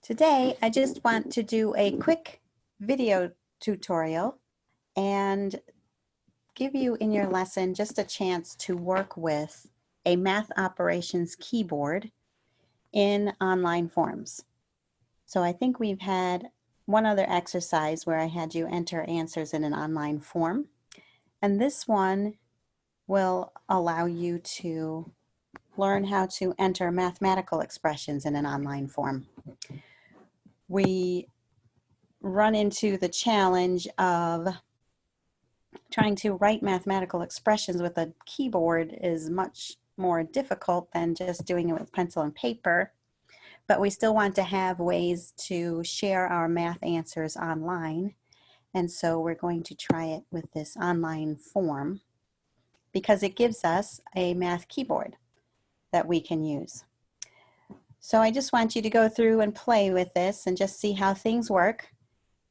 Today, I just want to do a quick video tutorial and give you in your lesson just a chance to work with a math operations keyboard in online forms. So I think we've had one other exercise where I had you enter answers in an online form, and this one will allow you to learn how to enter mathematical expressions in an online form. We run into the challenge of trying to write mathematical expressions with a keyboard is much more difficult than just doing it with pencil and paper, but we still want to have ways to share our math answers online, and so we're going to try it with this online form because it gives us a math keyboard that we can use. So I just want you to go through and play with this and just see how things work.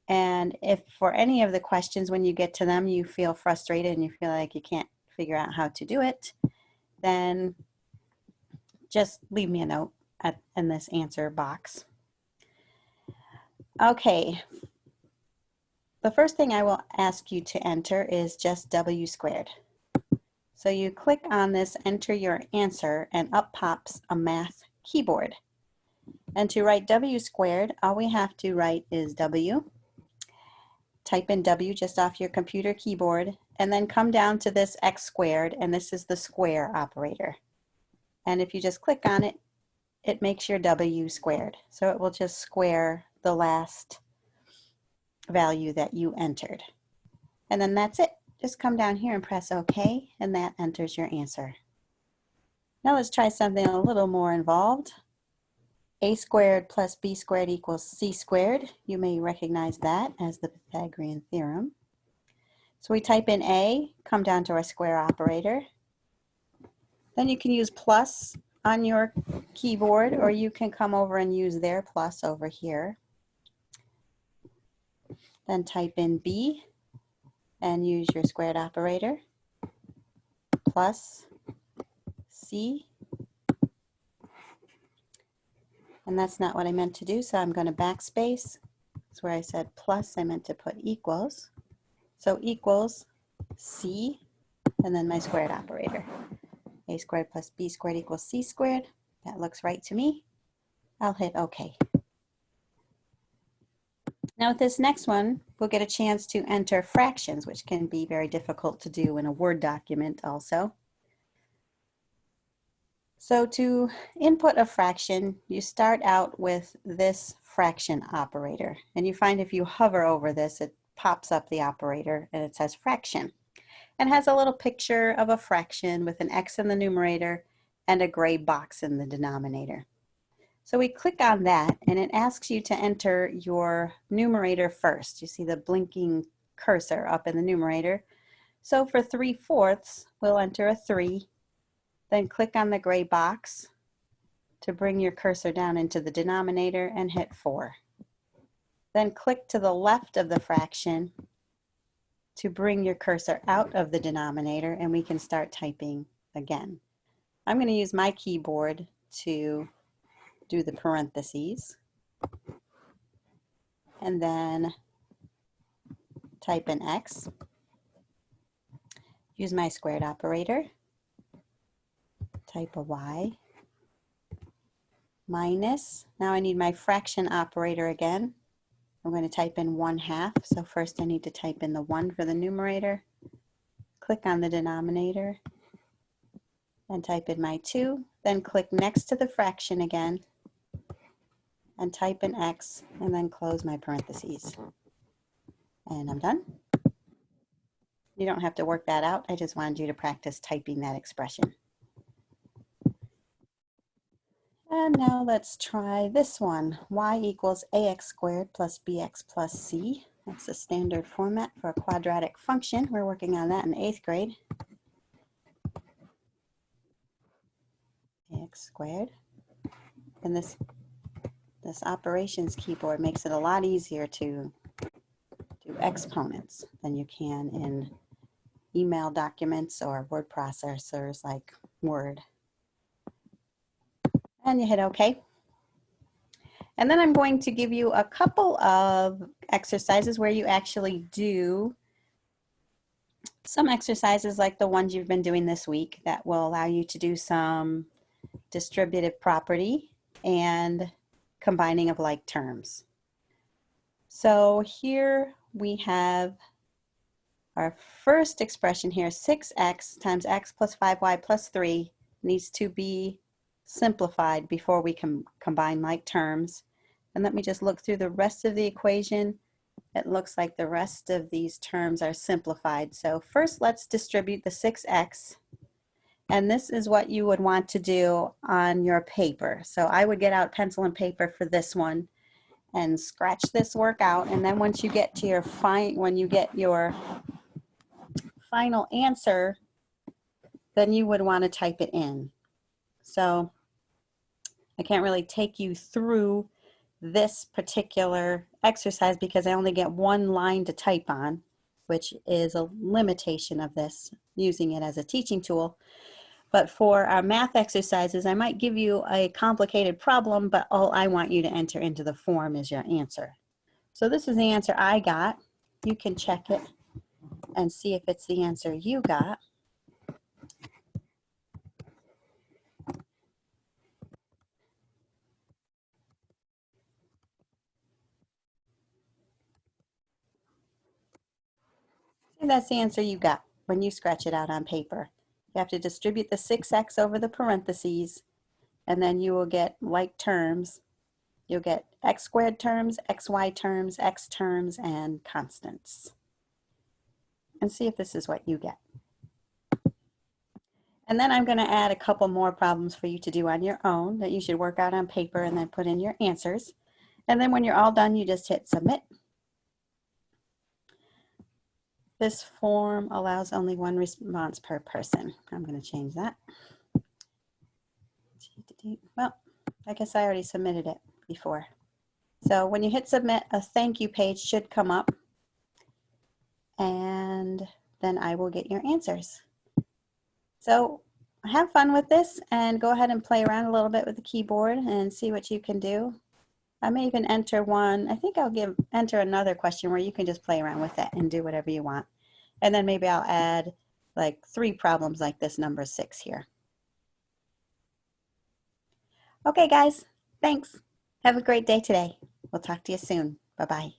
And if for any of the questions, when you get to them, you feel frustrated and you feel like you can't figure out how to do it, then just leave me a note in this answer box. Okay, the first thing I will ask you to enter is just W squared. So you click on this, enter your answer, and up pops a math keyboard. And to write W squared, all we have to write is W. Type in W just off your computer keyboard, and then come down to this X squared, and this is the square operator. And if you just click on it, it makes your W squared. So it will just square the last value that you entered. And then that's it. Just come down here and press OK, and that enters your answer. Now let's try something a little more involved. A squared plus B squared equals C squared. You may recognize that as the Pythagorean theorem. So we type in A, come down to our square operator. Then you can use plus on your keyboard, or you can come over and use their plus over here. Then type in B and use your squared operator, plus C. And that's not what I meant to do, so I'm going to backspace. That's where I said plus, I meant to put equals. So equals C, and then my squared operator. A squared plus B squared equals C squared. That looks right to me. I'll hit OK. Now with this next one, we'll get a chance to enter fractions, which can be very difficult to do in a Word document also. So to input a fraction, you start out with this fraction operator. And you find if you hover over this, it pops up the operator and it says fraction. And has a little picture of a fraction with an X in the numerator and a gray box in the denominator. So we click on that and it asks you to enter your numerator first. You see the blinking cursor up in the numerator. So for 3/4, we'll enter a 3. Then click on the gray box to bring your cursor down into the denominator and hit 4. Then click to the left of the fraction to bring your cursor out of the denominator, and we can start typing again. I'm going to use my keyboard to do the parentheses, and then type in X, use my squared operator, type a Y, minus, now I need my fraction operator again. I'm going to type in 1/2, so first I need to type in the 1 for the numerator, click on the denominator, and type in my 2, then click next to the fraction again, and type in X, and then close my parentheses. And I'm done. You don't have to work that out, I just wanted you to practice typing that expression. And now let's try this one. Y equals ax squared plus bx plus c. That's the standard format for a quadratic function. We're working on that in 8th grade. Ax squared. And this operations keyboard makes it a lot easier to do exponents than you can in email documents or word processors like Word. And you hit OK. And then I'm going to give you a couple of exercises where you actually do some exercises like the ones you've been doing this week that will allow you to do some distributive property and combining of like terms. So here we have our first expression here, 6x times x plus 5y plus 3 needs to be simplified before we can combine like terms. And let me just look through the rest of the equation. It looks like the rest of these terms are simplified. So first let's distribute the 6x. And this is what you would want to do on your paper. So I would get out pencil and paper for this one and scratch this work out. And then once you get to your when you get your final answer, then you would want to type it in. So I can't really take you through this particular exercise because I only get one line to type on, which is a limitation of this, using it as a teaching tool. But for our math exercises, I might give you a complicated problem, but all I want you to enter into the form is your answer. So this is the answer I got. You can check it and see if it's the answer you got. See, that's the answer you got when you scratch it out on paper. You have to distribute the 6x over the parentheses, and then you will get like terms. You'll get x squared terms, xy terms, x terms, and constants. And see if this is what you get. And then I'm going to add a couple more problems for you to do on your own that you should work out on paper and then put in your answers. And then when you're all done, you just hit submit. This form allows only one response per person. I'm going to change that. Well, I guess I already submitted it before. So when you hit submit, a thank you page should come up, and then I will get your answers. So have fun with this and go ahead and play around a little bit with the keyboard and see what you can do. I may even enter one. I think I'll enter another question where you can just play around with it and do whatever you want. And then maybe I'll add like 3 problems like this number 6 here. Okay, guys, thanks. Have a great day today. We'll talk to you soon. Bye-bye.